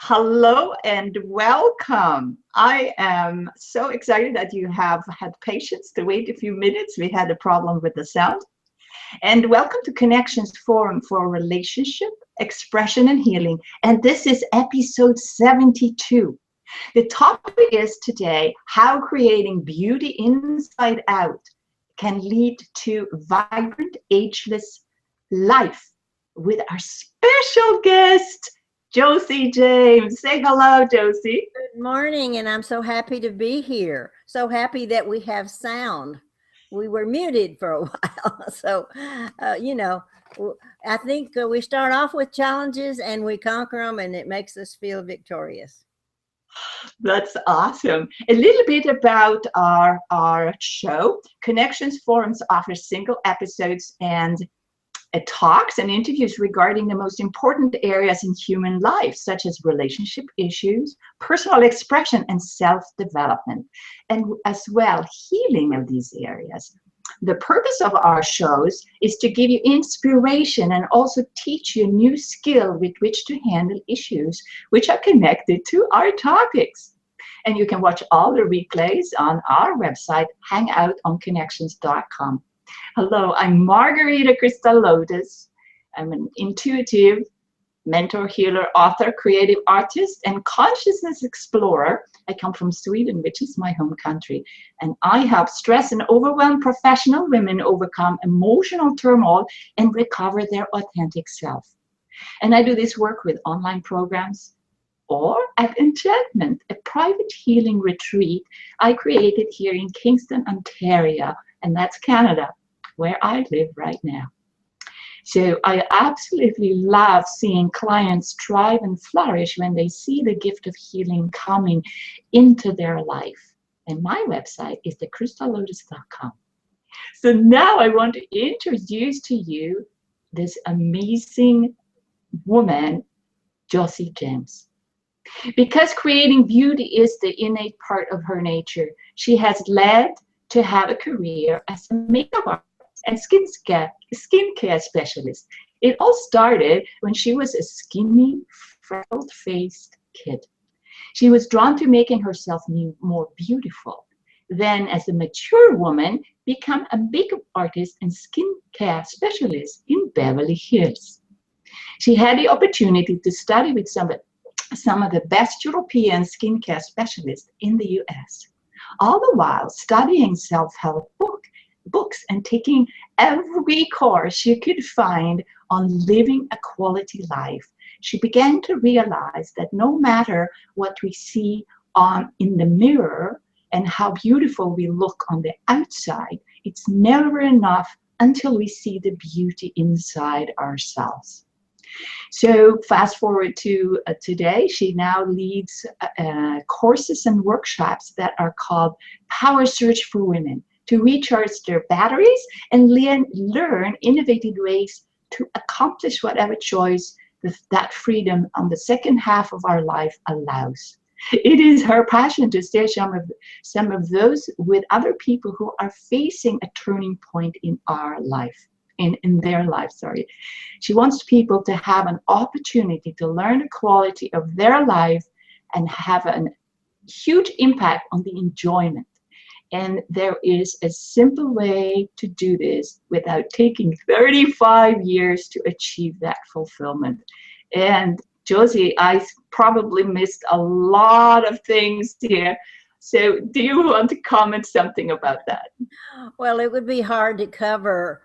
Hello and welcome. I am so excited that you have had patience to wait a few minutes. We had a problem with the sound. And welcome to Connections Forum for Relationship, Expression, and Healing. And this is episode 72. The topic is today how creating beauty inside out can lead to vibrant, ageless life with our special guest, Joci James. Say hello, Joci. Good morning, and I'm so happy to be here. So happy that we have sound. We were muted for a while. So, I think we start off with challenges and we conquer them, and it makes us feel victorious. That's awesome. A little bit about our show. Connections Forums offers single episodes and talks and interviews regarding the most important areas in human life, such as relationship issues, personal expression, and self-development, and as well healing of these areas. The purpose of our shows is to give you inspiration and also teach you a new skill with which to handle issues which are connected to our topics. And you can watch all the replays on our website, hangoutonconnections.com. Hello, I'm Margherita Crystal Lotus. I'm an intuitive mentor, healer, author, creative artist, and consciousness explorer. I come from Sweden, which is my home country, and I help stress and overwhelmed professional women overcome emotional turmoil and recover their authentic self. And I do this work with online programs or at Enchantment, a private healing retreat I created here in Kingston, Ontario, and that's Canada, where I live right now. So I absolutely love seeing clients thrive and flourish when they see the gift of healing coming into their life. And my website is thecrystallotus.com. So now I want to introduce to you this amazing woman, Joci James. Because creating beauty is the innate part of her nature, she has led to have a career as a makeup artist and skincare specialist. It all started when she was a skinny, freckled-faced kid. She was drawn to making herself more beautiful. Then, as a mature woman, became a makeup artist and skincare specialist in Beverly Hills. She had the opportunity to study with some of the best European skincare specialists in the US. All the while studying self-help books and taking every course you could find on living a quality life, she began to realize that no matter what we see in the mirror and how beautiful we look on the outside, it's never enough until we see the beauty inside ourselves. So fast forward to today, she now leads courses and workshops that are called Power Search for Women, to recharge their batteries and learn innovative ways to accomplish whatever choice that freedom on the second half of our life allows. It is her passion to share some of those with other people who are facing a turning point in our life. In their life, sorry. She wants people to have an opportunity to learn the quality of their life and have a huge impact on the enjoyment. And there is a simple way to do this without taking 35 years to achieve that fulfillment. And Joci, I probably missed a lot of things here. So do you want to comment something about that? Well, it would be hard to cover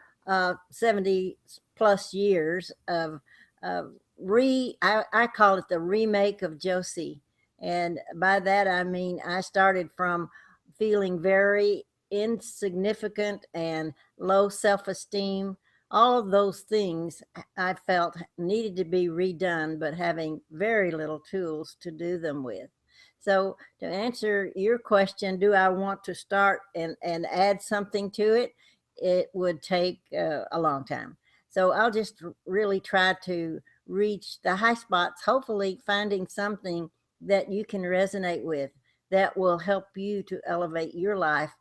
70 plus years of I call it the remake of Joci. And by that, I mean, I started from feeling very insignificant and low self-esteem. All of those things I felt needed to be redone, but having very little tools to do them with. So to answer your question, do I want to start and add something to it? It would take a long time. So I'll just really try to reach the high spots, hopefully finding something that you can resonate with that will help you to elevate your life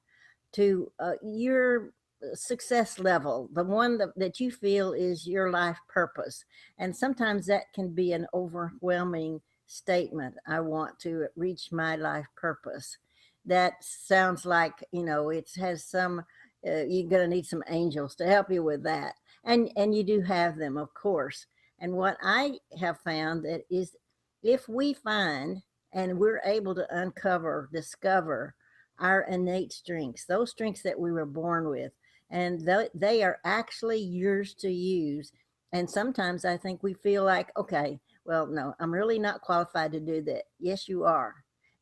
to your success level, the one that you feel is your life purpose. And sometimes that can be an overwhelming statement. I want to reach my life purpose. That sounds like, it has some, you're going to need some angels to help you with that. And you do have them, of course. And what I have found that is, if we find and we're able to discover our innate strengths, those strengths that we were born with, and they are actually yours to use. And sometimes I think we feel like, okay, well, no, I'm really not qualified to do that. Yes, you are.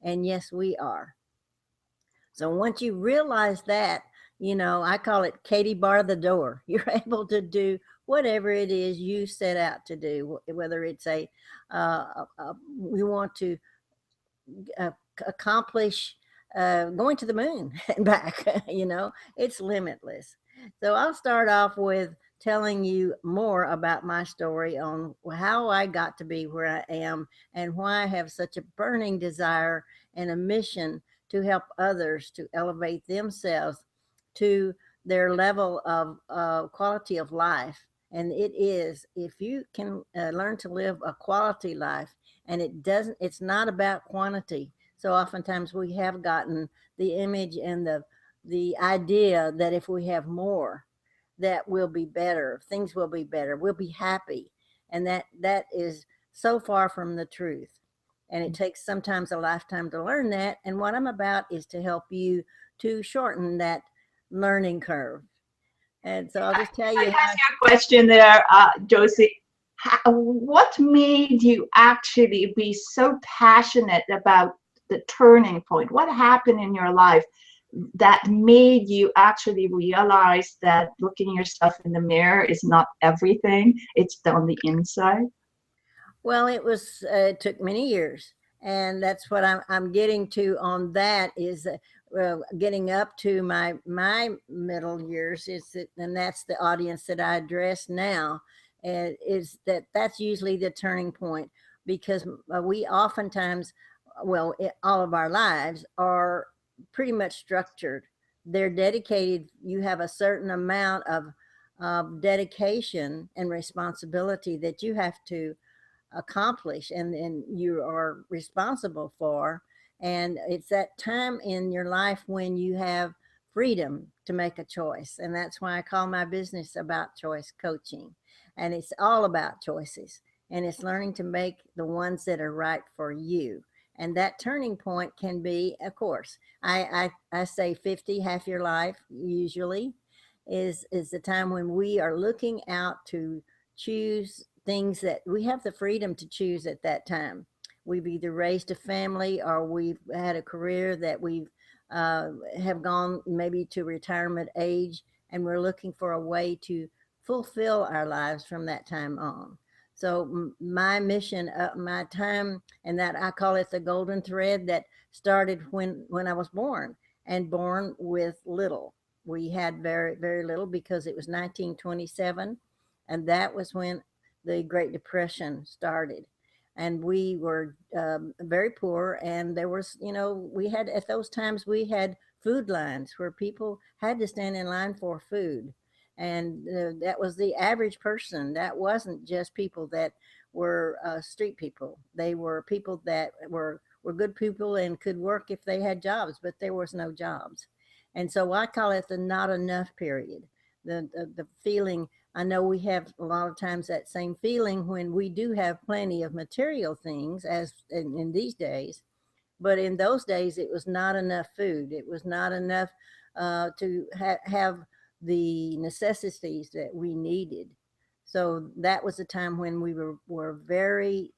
And yes, we are. So once you realize that, I call it Katie bar the door. You're able to do whatever it is you set out to do, whether it's we want to uh, accomplish going to the moon and back. It's limitless. So I'll start off with telling you more about my story on how I got to be where I am and why I have such a burning desire and a mission to help others to elevate themselves to their level of quality of life. And it is, if you can learn to live a quality life, and it's not about quantity. So oftentimes we have gotten the image and the idea that if we have more, that we'll be better, things will be better, we'll be happy. And that is so far from the truth. And it takes sometimes a lifetime to learn that. And what I'm about is to help you to shorten that learning curve. And so I'll just tell you. I ask you a question there, Joci. What made you actually be so passionate about the turning point? What happened in your life that made you actually realize that looking yourself in the mirror is not everything? It's on the inside. Well, it took many years, and that's what I'm getting to on that is getting up to my middle years and that's the audience that I address now, and is that's usually the turning point, because we oftentimes, well, all of our lives are pretty much structured. They're dedicated. You have a certain amount of dedication and responsibility that you have to accomplish and you are responsible for. And it's that time in your life when you have freedom to make a choice. And that's why I call my business About Choice Coaching. And it's all about choices, and it's learning to make the ones that are right for you. And that turning point can be, of course, I say 50, half your life usually is the time when we are looking out to choose things that we have the freedom to choose at that time. We've either raised a family or we've had a career that we've have gone maybe to retirement age, and we're looking for a way to fulfill our lives from that time on. So my mission, my time, and that I call it the golden thread that started when I was born, and born with little. We had very, very little because it was 1927, and that was when the Great Depression started. And we were very poor, and there was, we had, at those times, we had food lines where people had to stand in line for food. And that was the average person. That wasn't just people that were street people. They were people that were good people and could work if they had jobs, but there was no jobs. And so I call it the not enough period. The feeling, I know we have a lot of times that same feeling when we do have plenty of material things as in these days, but in those days it was not enough food. It was not enough to have the necessities that we needed. So that was a time when we were very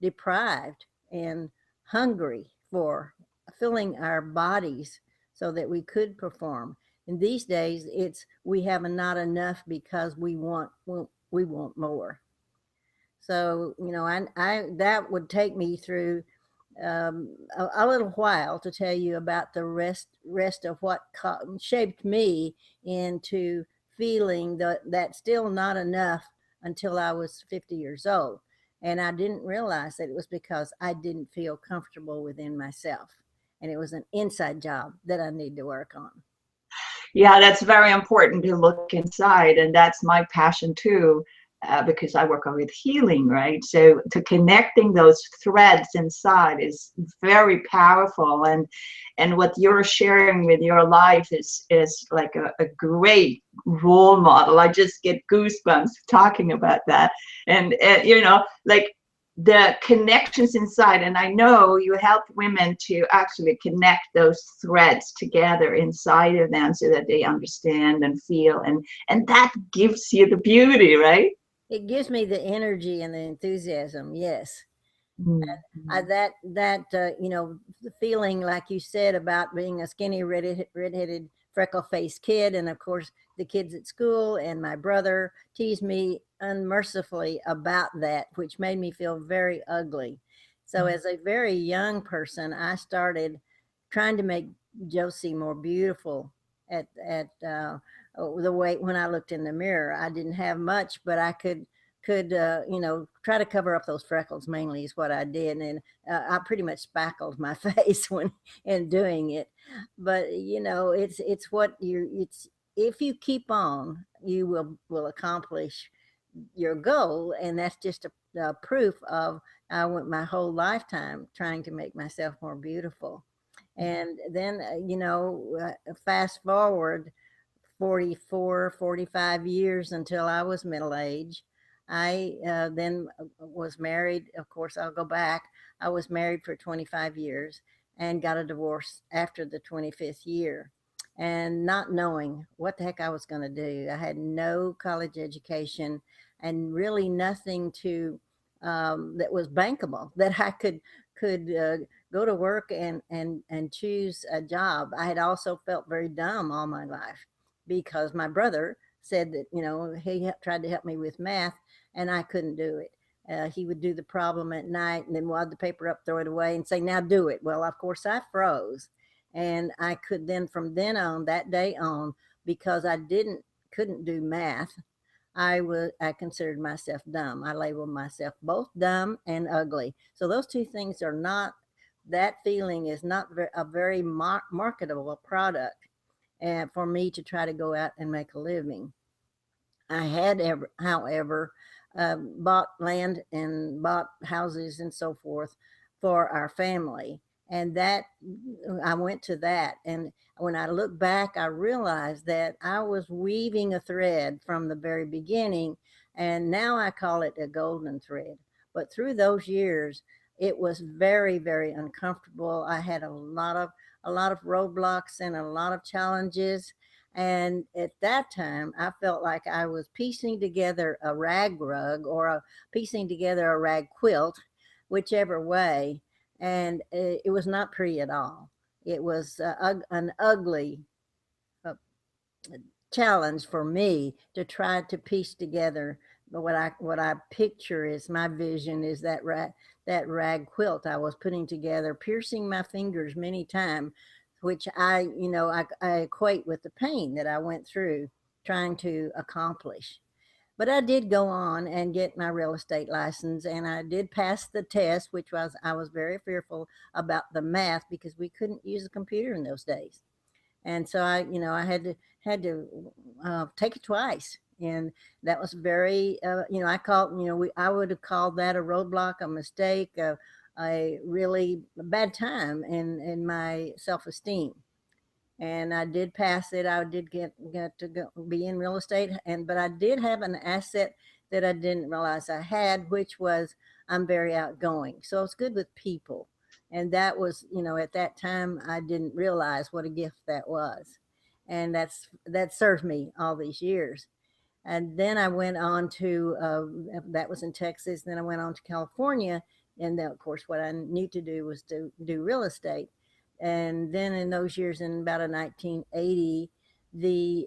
deprived and hungry for filling our bodies so that we could perform. In these days, it's we have a not enough because we want more. So I that would take me through a little while to tell you about the rest of what shaped me into feeling that still not enough until I was 50 years old. And I didn't realize that it was because I didn't feel comfortable within myself. And it was an inside job that I need to work on. Yeah, that's very important to look inside, and that's my passion too. because I work with healing, right? So to connecting those threads inside is very powerful, and what you're sharing with your life is like a great role model. I just get goosebumps talking about that, and you know, like the connections inside. And I know you help women to actually connect those threads together inside of them so that they understand and feel, and that gives you the beauty, right? It gives me the energy and the enthusiasm. Yes. Mhm. You know, the feeling like you said about being a skinny redheaded freckle faced kid, and of course the kids at school and my brother teased me unmercifully about that, which made me feel very ugly. So as a very young person, I started trying to make Josie more beautiful at the way when I looked in the mirror. I didn't have much, but I could you know, try to cover up those freckles, mainly is what I did. And I pretty much spackled my face when in doing it. But you know, it's what you it's if you keep on, you will accomplish your goal. And that's just a proof of I went my whole lifetime trying to make myself more beautiful. And then you know, fast forward 44, 45 years until I was middle age. I then was married. Of course, I'll go back. I was married for 25 years and got a divorce after the 25th year. And not knowing what the heck I was going to do, I had no college education and really nothing to that was bankable that I could go to work and choose a job. I had also felt very dumb all my life because my brother said that, you know, he tried to help me with math and I couldn't do it. He would do the problem at night and then wad the paper up, throw it away, and say, "Now do it." Well, of course, I froze, and I could then, from then on, that day on, because I didn't couldn't do math. I considered myself dumb. I labeled myself both dumb and ugly. So those two things are not. That feeling is not a very marketable product and for me to try to go out and make a living. I had, however, bought land and bought houses and so forth for our family. And that I went to that. And when I look back, I realized that I was weaving a thread from the very beginning. And now I call it a golden thread. But through those years, it was very, very uncomfortable. I had a lot of roadblocks and a lot of challenges, and at that time, I felt like I was piecing together a rag rug or piecing together a rag quilt, whichever way. And it was not pretty at all. It was an ugly uh, challenge for me to try to piece together. But what I picture is my vision is that rag quilt I was putting together, piercing my fingers many times, which I equate with the pain that I went through trying to accomplish. But I did go on and get my real estate license, and I did pass the test, which was I was very fearful about the math because we couldn't use a computer in those days. And so I had to take it twice, and that was very, I called, I would have called that a roadblock, a mistake, a really bad time in my self esteem. And I did pass it. I did get to be in real estate, but I did have an asset that I didn't realize I had, which was I'm very outgoing. So it's good with people, and that was, at that time I didn't realize what a gift that was, and that served me all these years. And then I went on to that was in Texas. Then I went on to California, and then of course what I need to do was to do real estate. And then in those years, in about a 1980, the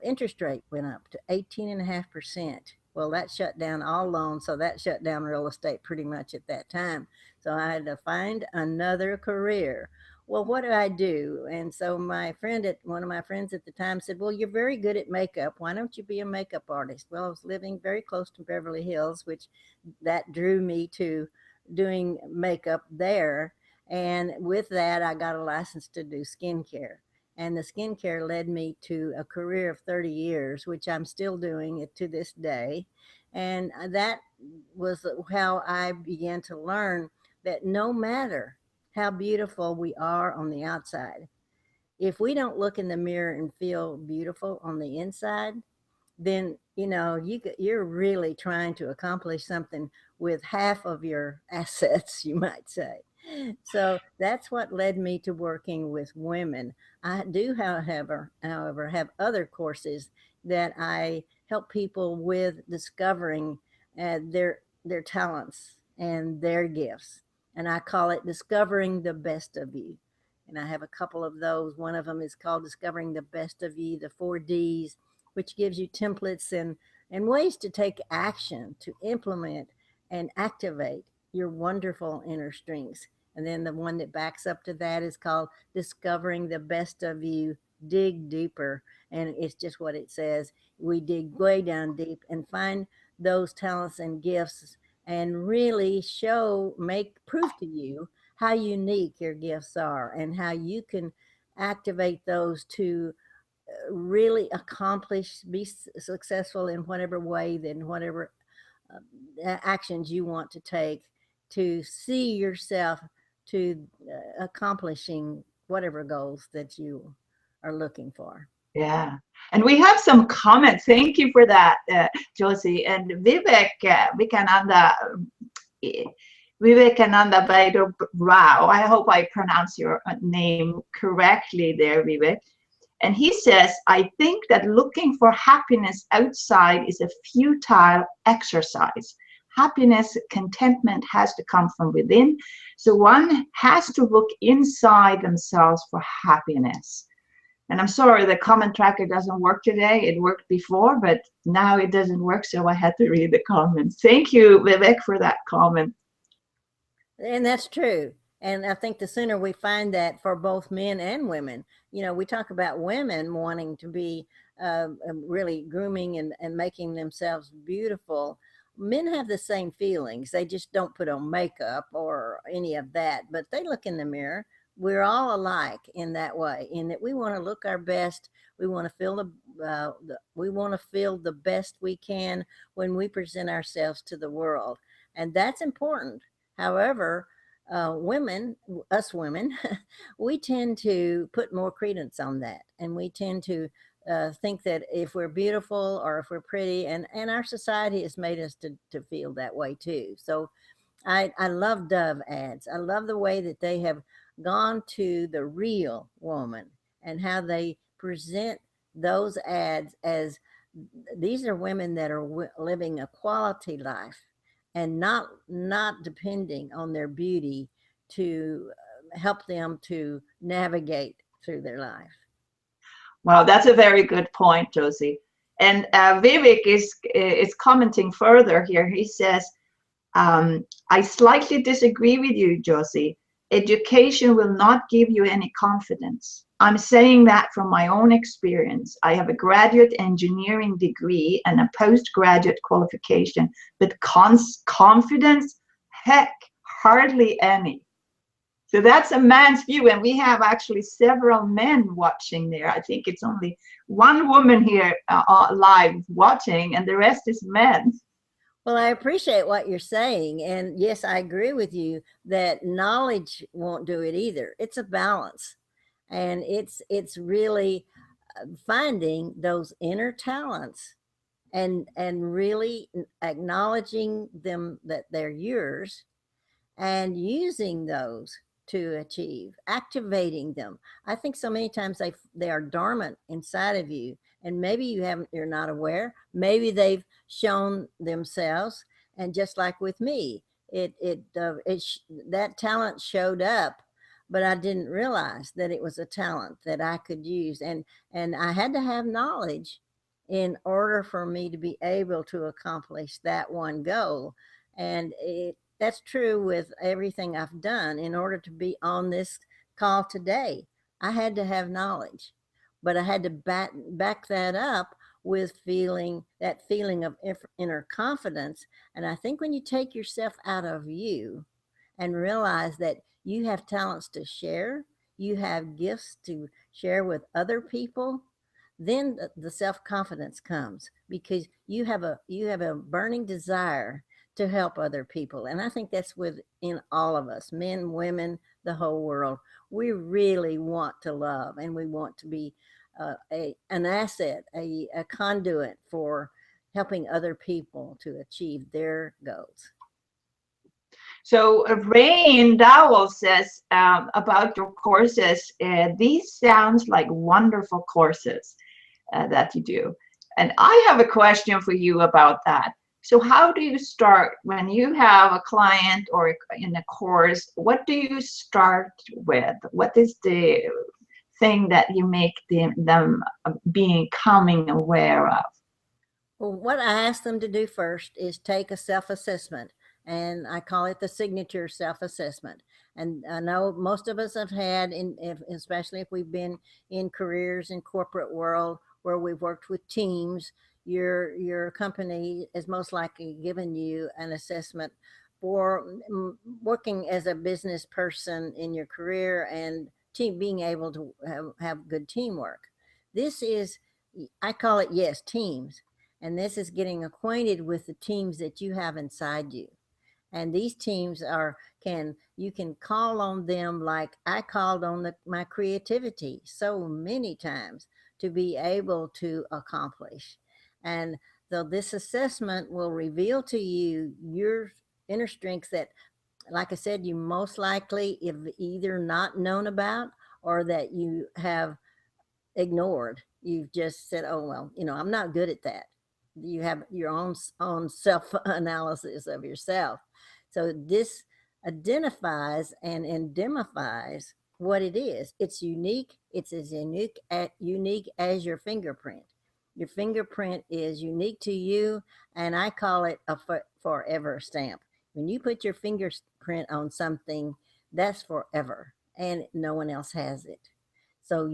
interest rate went up to 18.5%. Well, that shut down all loans, so that shut down real estate pretty much at that time. So I had to find another career. Well, what do I do? And so one of my friends at the time said, "Well, you're very good at makeup. Why don't you be a makeup artist?" Well, I was living very close to Beverly Hills, which that drew me to doing makeup there. And with that, I got a license to do skincare. And the skincare led me to a career of 30 years, which I'm still doing it to this day. And that was how I began to learn that no matter how beautiful we are on the outside, if we don't look in the mirror and feel beautiful on the inside, then you're really trying to accomplish something with half of your assets, you might say. So that's what led me to working with women. I do, however, have other courses that I help people with discovering their talents and their gifts, and I call it discovering the best of you. And I have a couple of those. One of them is called Discovering the Best of You, the 4Ds, which gives you templates and ways to take action to implement and activate your wonderful inner strengths. And then the one that backs up to that is called Discovering the Best of You, Dig Deeper. And it's just what it says. We dig way down deep and find those talents and gifts and really prove to you how unique your gifts are and how you can activate those to really accomplish, be successful in whatever way, then whatever actions you want to take to see yourself to accomplishing whatever goals that you are looking for. Yeah. And we have some comments. Thank you for that, Joci. And Vivekananda Baido Rao. I hope I pronounce your name correctly there, Vivek. And he says, I think that looking for happiness outside is a futile exercise. Happiness, contentment has to come from within. So one has to look inside themselves for happiness. And I'm sorry, the comment tracker doesn't work today. It worked before, but now it doesn't work. So I had to read the comments. Thank you, Vivek, for that comment. And that's true. And I think the sooner we find that for both men and women, we talk about women wanting to be really grooming and making themselves beautiful. Men have the same feelings. They just don't put on makeup or any of that, but they look in the mirror. We're all alike in that way, in that we want to look our best. We want to feel we want to feel the best we can when we present ourselves to the world, and that's important. However, us women, we tend to put more credence on that, and we tend to think that if we're beautiful or if we're pretty, and our society has made us to feel that way too. So I love Dove ads. I love the way that they have gone to the real woman and how they present those ads as these are women that are living a quality life and not depending on their beauty to help them to navigate through their life. Wow, that's a very good point, Joci. And Vivek is commenting further here. He says, I slightly disagree with you, Joci. Education will not give you any confidence. I'm saying that from my own experience. I have a graduate engineering degree and a postgraduate qualification, but confidence, heck, hardly any. So that's a man's view, and we have actually several men watching there. I think it's only one woman here live watching, and the rest is men. Well, I appreciate what you're saying. And yes, I agree with you that knowledge won't do it either. It's a balance. And it's really finding those inner talents and really acknowledging them that they're yours and using those to achieve, activating them. I think so many times they are dormant inside of you, and maybe you're not aware. Maybe they've shown themselves, and just like with me, that talent showed up, but I didn't realize that it was a talent that I could use, and I had to have knowledge in order for me to be able to accomplish that one goal. And that's true with everything I've done. In order to be on this call today, I had to have knowledge, but I had to back that up with that feeling of inner confidence. And I think when you take yourself out of you and realize that you have talents to share, you have gifts to share with other people, then the self-confidence comes, because you have a burning desire to help other people. And I think that's within all of us, men, women, the whole world. We really want to love, and we want to be an asset, a conduit for helping other people to achieve their goals. So Rain Dowell says about your courses, these sounds like wonderful courses that you do. And I have a question for you about that. So how do you start when you have a client or in a course? What do you start with? What is the thing that you make them becoming aware of? Well, what I ask them to do first is take a self-assessment, and I call it the signature self-assessment. And I know most of us have had, especially if we've been in careers in corporate world where we've worked with teams, your company is most likely given you an assessment for working as a business person in your career and being able to have good teamwork. This is, I call it, yes, teams. And this is getting acquainted with the teams that you have inside you. And these teams you can call on them like I called on my creativity so many times to be able to accomplish. And so this assessment will reveal to you your inner strengths that, like I said, you most likely have either not known about or that you have ignored. You've just said, oh, well, I'm not good at that. You have your own self analysis of yourself. So this identifies and indemnifies what it is. It's unique. It's as unique as your fingerprint. Your fingerprint is unique to you, and I call it a forever stamp. When you put your fingerprint on something, that's forever, and no one else has it. So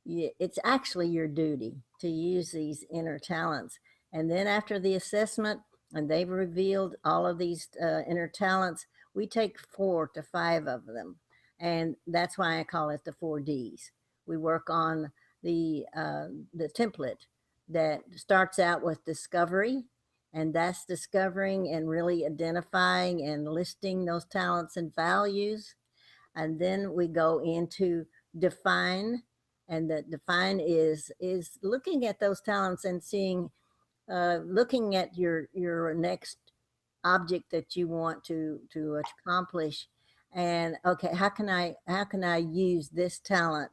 it's actually your duty to use these inner talents. And then after the assessment, and they've revealed all of these inner talents, we take 4 to 5 of them. And that's why I call it the 4Ds. We work on the template that starts out with discovery, and that's discovering and really identifying and listing those talents and values. And then we go into define, and the define is looking at those talents and seeing, looking at your next object that you want to accomplish, and okay, how can I use this talent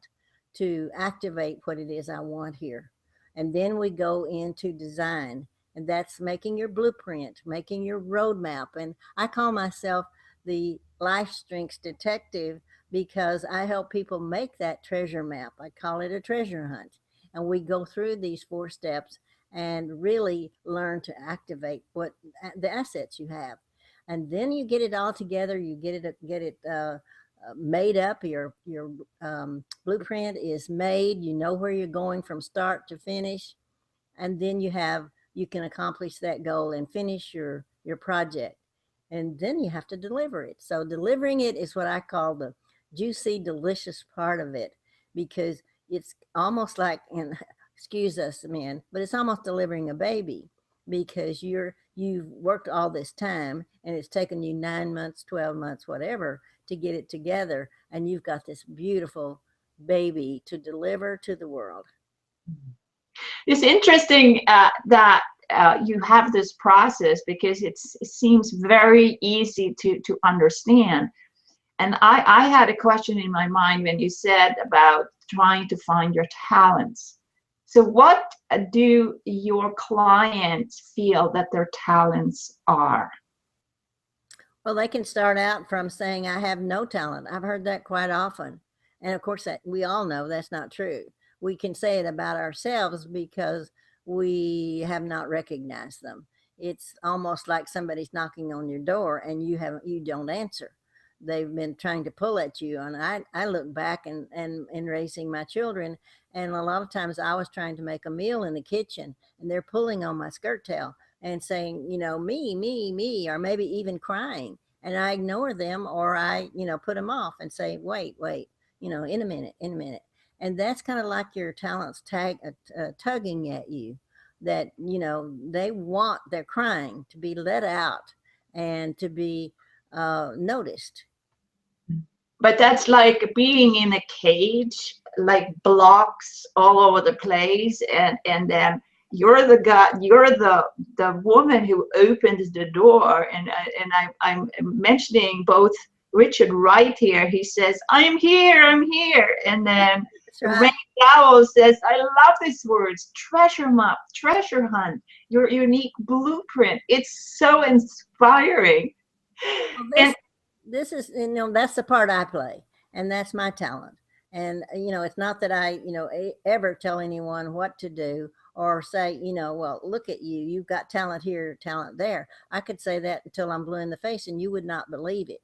to activate what it is I want here. And then we go into design, and that's making your blueprint, making your roadmap. And I call myself the life strengths detective because I help people make that treasure map. I call it a treasure hunt. And we go through these 4 steps and really learn to activate what the assets you have. And then you get it all together. You get it made up. Your blueprint is made. You know where you're going from start to finish, and then you can accomplish that goal and finish your project. And then you have to deliver it. So delivering it is what I call the juicy, delicious part of it, because it's almost like, and excuse us, men, but it's almost delivering a baby, because you've worked all this time and it's taken you 9 months, 12 months, whatever, to get it together. And you've got this beautiful baby to deliver to the world. It's interesting that you have this process, because it seems very easy to understand. And I had a question in my mind when you said about trying to find your talents. So what do your clients feel that their talents are? Well, they can start out from saying, I have no talent. I've heard that quite often. And of course, that we all know that's not true. We can say it about ourselves because we have not recognized them. It's almost like somebody's knocking on your door and you don't answer. They've been trying to pull at you. And I look back and in raising my children, and a lot of times I was trying to make a meal in the kitchen and they're pulling on my skirt tail and saying, me, or maybe even crying. And I ignore them, or I, put them off and say, wait, in a minute, in a minute. And that's kind of like your talents tugging at you, that, they're crying to be let out and to be noticed. But that's like being in a cage, like blocks all over the place, and then you're the guy, you're the woman who opens the door. I'm mentioning both Richard Wright here. He says, I'm here, I'm here. And then That's Ray right. Dowell says, I love these words, treasure map, treasure hunt, your unique blueprint. It's so inspiring. Well, And this is, that's the part I play, and that's my talent. And it's not that I ever tell anyone what to do, or say, well, look at you, you've got talent here, talent there. I could say that until I'm blue in the face and you would not believe it.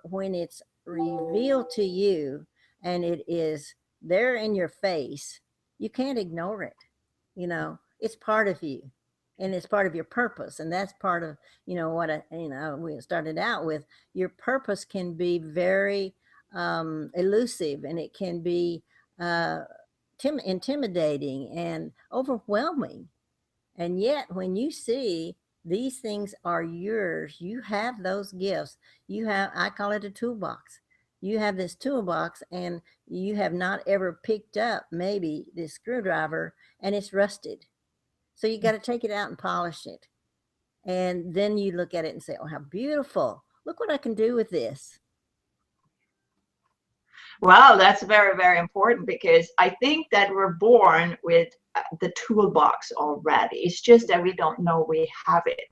When it's revealed to you and it is there in your face, you can't ignore it. It's part of you, and it's part of your purpose. And that's part of what we started out with. Your purpose can be very elusive, and it can be uh, intimidating and overwhelming. And yet, when you see these things are yours, you have those gifts. I call it a toolbox. You have this toolbox, and you have not ever picked up maybe this screwdriver, and it's rusted. So you got to take it out and polish it. And then you look at it and say, oh, how beautiful. Look what I can do with this. well, that's very, very important, because I think that we're born with the toolbox already. It's just that we don't know we have it.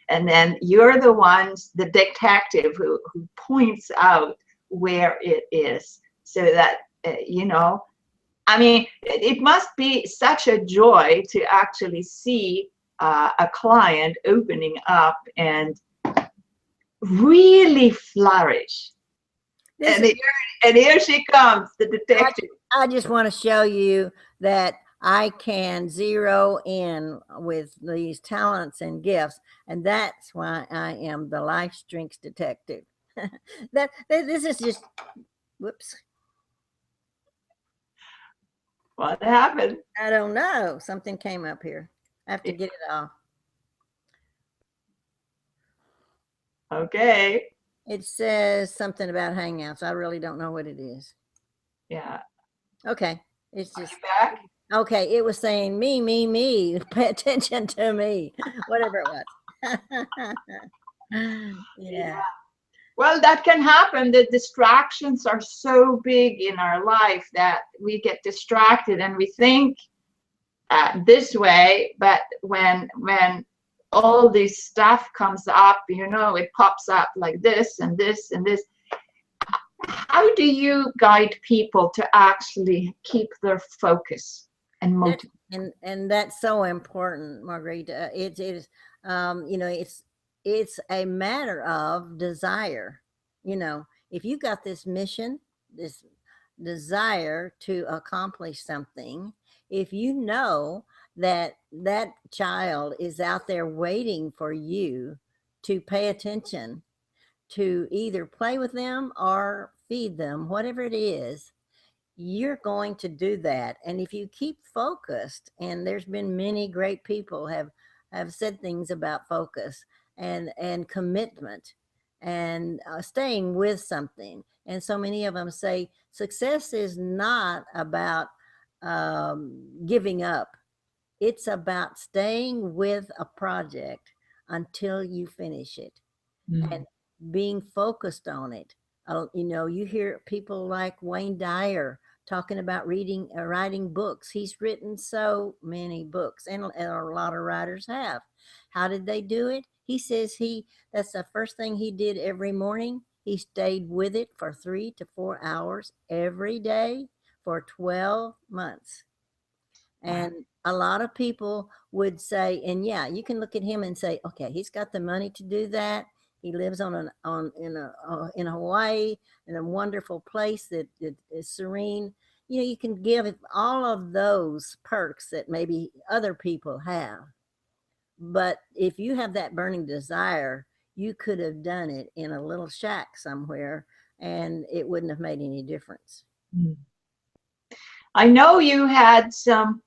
And then you're the ones, the detective, who points out where it is, so that, I mean, it must be such a joy to actually see a client opening up and really flourish. And here she comes, the detective. I just want to show you that I can zero in with these talents and gifts, and that's why I am the life strengths detective. This is just, whoops. What happened? I don't know. Something came up here. I have to get it off. Okay. It says something about Hangouts. I really don't know what it is. Yeah. Okay. It's just back. Okay. It was saying me. Pay attention to me. Whatever it was. Yeah. Well, that can happen. The distractions are so big in our life that we get distracted and we think this way, but when all this stuff comes up, it pops up like this and this and this. How do you guide people to actually keep their focus and motivate? And that's so important, Margherita. It is, it's a matter of desire. If you got this mission, this desire to accomplish something, if you know that that child is out there waiting for you to pay attention, to either play with them or feed them, whatever it is, you're going to do that. And if you keep focused, and there's been many great people have said things about focus and commitment and staying with something. And so many of them say success is not about giving up. It's about staying with a project until you finish it. And being focused on it. You hear people like Wayne Dyer talking about writing books. He's written so many books, and a lot of writers have. How did they do it? He says that's the first thing he did every morning. He stayed with it for 3 to 4 hours every day for 12 months. And a lot of people would say, and yeah, you can look at him and say, okay, he's got the money to do that. He lives in Hawaii, in a wonderful place that is serene. You can give all of those perks that maybe other people have. But if you have that burning desire, you could have done it in a little shack somewhere, and it wouldn't have made any difference. Mm. I know you had some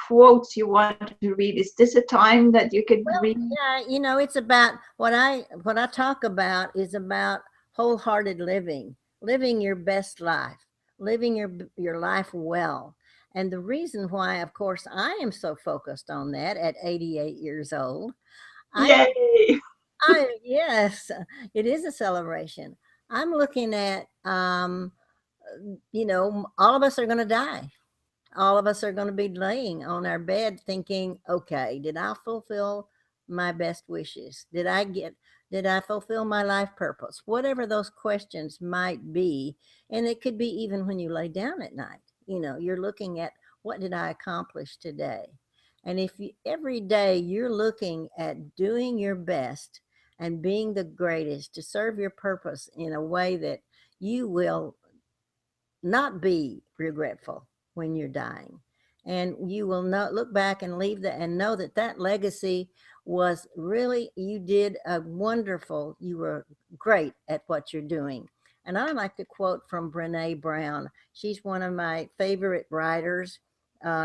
quotes you wanted to read. Is this a time that you could Well, read? yeah, it's about what I talk about is about wholehearted living, living your best life, living your life well. And the reason why, of course, I am so focused on that at 88 years old, I Yay! yes, it is a celebration. I'm looking at all of us are going to die. All of us are going to be laying on our bed thinking, okay, did I fulfill my best wishes? Did I fulfill my life purpose? Whatever those questions might be. And it could be even when you lay down at night, you're looking at, what did I accomplish today? And if every day you're looking at doing your best and being the greatest to serve your purpose in a way that you will not be regretful when you're dying, and you will not look back and leave that and know that that legacy was really, you did a wonderful, you were great at what you're doing. And I like to quote from Brene Brown. She's one of my favorite writers.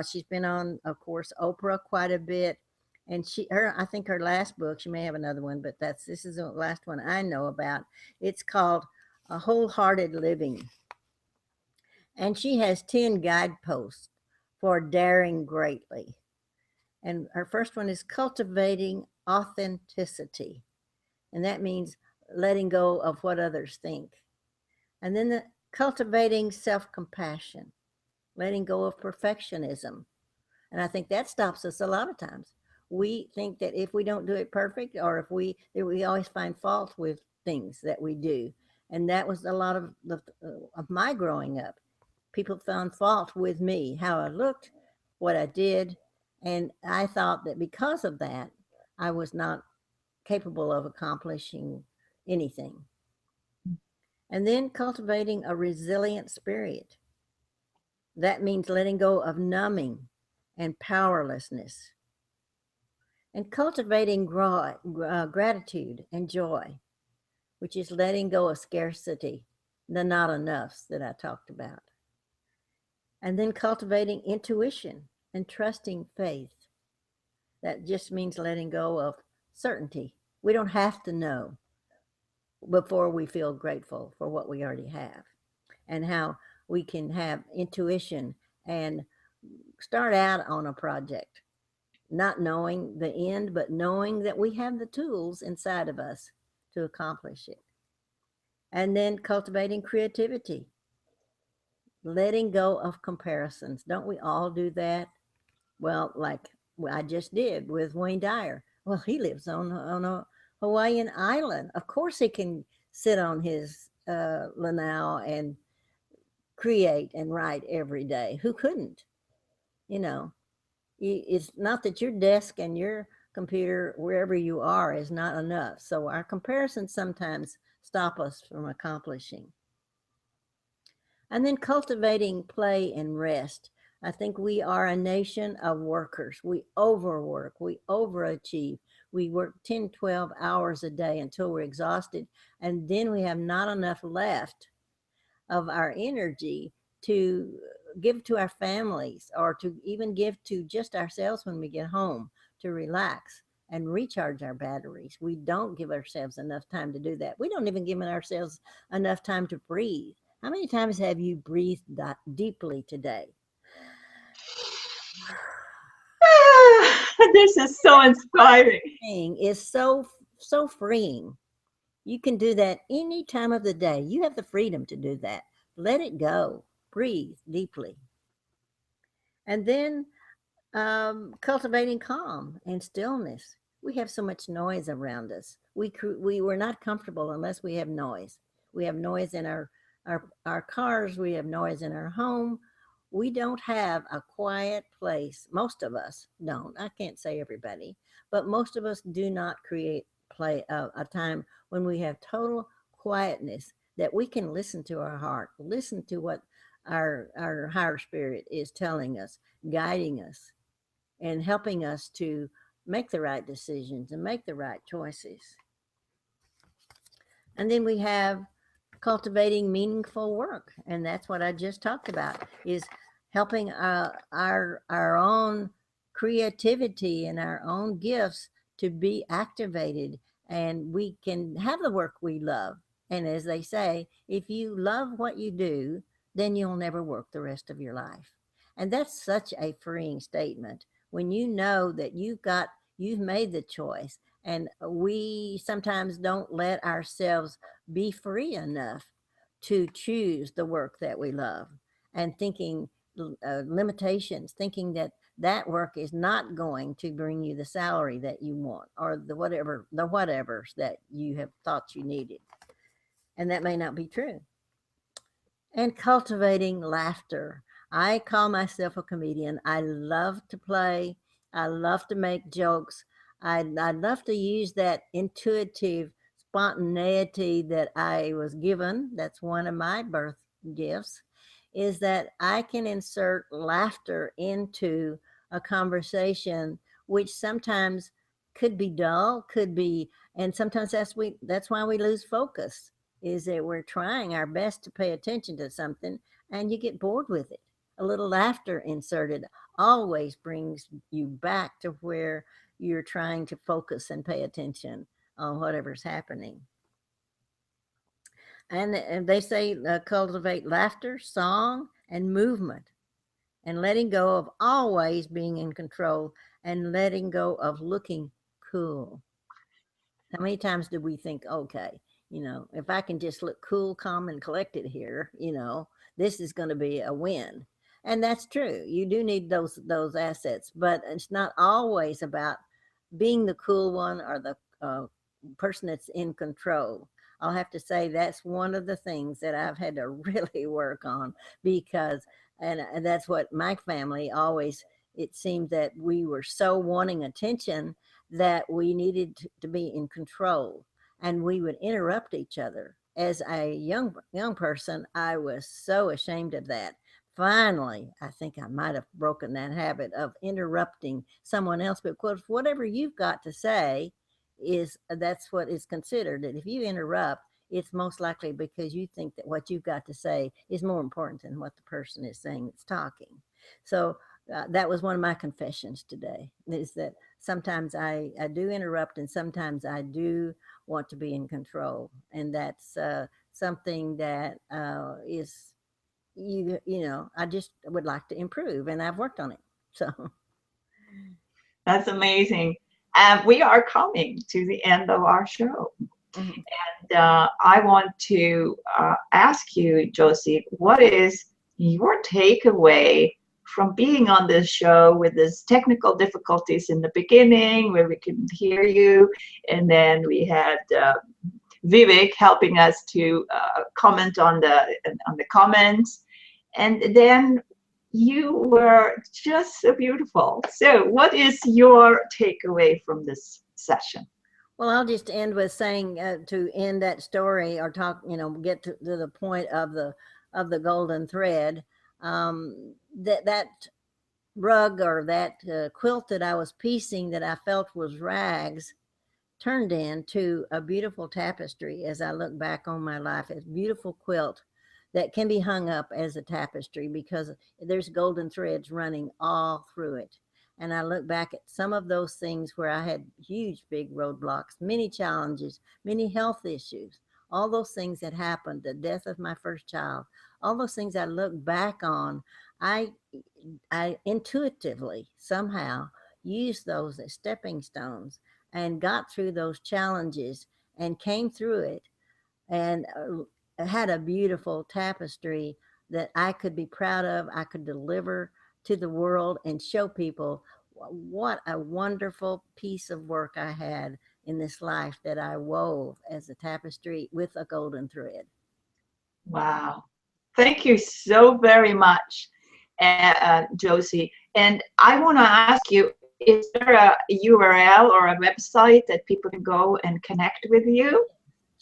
She's been on, of course, Oprah quite a bit. And I think her last book, she may have another one, but this is the last one I know about. It's called A Wholehearted Living. And she has 10 guideposts for daring greatly. And her first one is cultivating authenticity. And that means letting go of what others think. And then cultivating self compassion, letting go of perfectionism. And I think that stops us a lot of times. We think that if we don't do it perfect, or if we always find fault with things that we do. And that was a lot of my growing up. People found fault with me, how I looked, what I did. And I thought that because of that, I was not capable of accomplishing anything. And then cultivating a resilient spirit. That means letting go of numbing and powerlessness, and cultivating gratitude and joy, which is letting go of scarcity, the not enoughs that I talked about. And then cultivating intuition and trusting faith. That just means letting go of certainty. We don't have to know before we feel grateful for what we already have, and how we can have intuition and start out on a project, not knowing the end, but knowing that we have the tools inside of us to accomplish it. And then cultivating creativity, letting go of comparisons. Don't we all do that? Well, like I just did with Wayne Dyer. Well, he lives on a Hawaiian island. Of course, he can sit on his lanao and create and write every day. Who couldn't? You know, it's not that your desk and your computer, wherever you are, is not enough. So our comparisons sometimes stop us from accomplishing. And then cultivating play and rest. I think we are a nation of workers. We overwork, we overachieve. We work 10, 12 hours a day until we're exhausted. And then we have not enough left of our energy to give to our families, or to even give to just ourselves when we get home, to relax and recharge our batteries. We don't give ourselves enough time to do that. We don't even give ourselves enough time to breathe. How many times have you breathed deeply today? This is so inspiring. Thing is so freeing. You can do that any time of the day. You have the freedom to do that. Let it go. Breathe deeply. And then cultivating calm and stillness. We have so much noise around us. We're not comfortable unless we have noise. We have noise in our cars. We have noise in our home. We don't have a quiet place. Most of us don't. I can't say everybody, but most of us do not create a time when we have total quietness, that we can listen to our heart, listen to what our higher spirit is telling us, guiding us, and helping us to make the right decisions and make the right choices. And then we have cultivating meaningful work. And that's what I just talked about, is helping our own creativity and our own gifts to be activated, and we can have the work we love. And as they say, if you love what you do, then you'll never work the rest of your life. And that's such a freeing statement when you know that you've made the choice. And we sometimes don't let ourselves be free enough to choose the work that we love, and thinking limitations, thinking that that work is not going to bring you the salary that you want, or the whatevers that you have thought you needed. And that may not be true. And cultivating laughter. I call myself a comedian. I love to play. I love to make jokes. I love to use that intuitive spontaneity that I was given. That's one of my birth gifts, is that I can insert laughter into a conversation, which sometimes could be dull, could be, and sometimes that's why we lose focus, is that we're trying our best to pay attention to something and you get bored with it. A little laughter inserted always brings you back to where you're trying to focus and pay attention on whatever's happening. And they say cultivate laughter, song, and movement, and letting go of always being in control, and letting go of looking cool. How many times do we think, okay, if I can just look cool, calm, and collected here, this is going to be a win. And that's true. You do need those assets, but it's not always about being the cool one or the person that's in control. I'll have to say that's one of the things that I've had to really work on, because, and that's what my family always, it seemed that we were so wanting attention that we needed to be in control, and we would interrupt each other. As a young person, I was so ashamed of that. Finally, I think I might have broken that habit of interrupting someone else, because whatever you've got to say is, that's what is considered. And if you interrupt, it's most likely because you think that what you've got to say is more important than what the person is saying that's talking. So that was one of my confessions today, is that sometimes I do interrupt, and sometimes I do want to be in control. And that's something that is, I just would like to improve, and I've worked on it. So That's amazing. We are coming to the end of our show. Mm-hmm. And I want to ask you, Joci, what is your takeaway from being on this show with this technical difficulties in the beginning, where we couldn't hear you, and then we had Vivek helping us to comment on the comments, and then you were just so beautiful. So what is your takeaway from this session? Well, I'll just end with saying, to end that story, or talk, get to the point of the golden thread, that rug, or that quilt that I was piecing, that I felt was rags, turned into a beautiful tapestry. As I look back on my life, a beautiful quilt that can be hung up as a tapestry, because there's golden threads running all through it. And I look back at some of those things where I had huge, big roadblocks, many challenges, many health issues, all those things that happened, the death of my first child, all those things I look back on, I intuitively somehow used those as stepping stones, and got through those challenges, and came through it, and had a beautiful tapestry that I could be proud of. I could deliver to the world and show people what a wonderful piece of work I had in this life that I wove as a tapestry with a golden thread. Wow. Thank you so very much, Joci. And I want to ask you, is there a URL or a website that people can go and connect with you?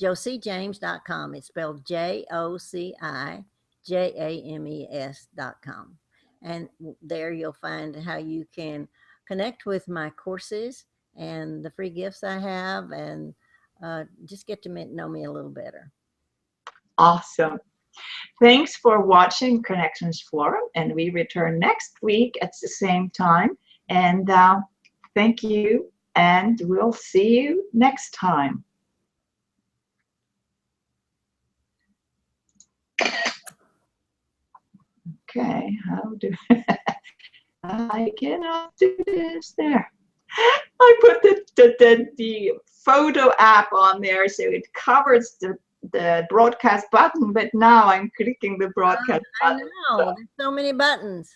JociJames.com. It's spelled JociJames.com. And there you'll find how you can connect with my courses and the free gifts I have, and just get to know me a little better. Awesome. Thanks for watching Connections Forum, and we return next week at the same time. And thank you, and we'll see you next time. Okay, how do I cannot do this there. I put the photo app on there so it covers the broadcast button, but now I'm clicking the broadcast button. I know, there's so many buttons.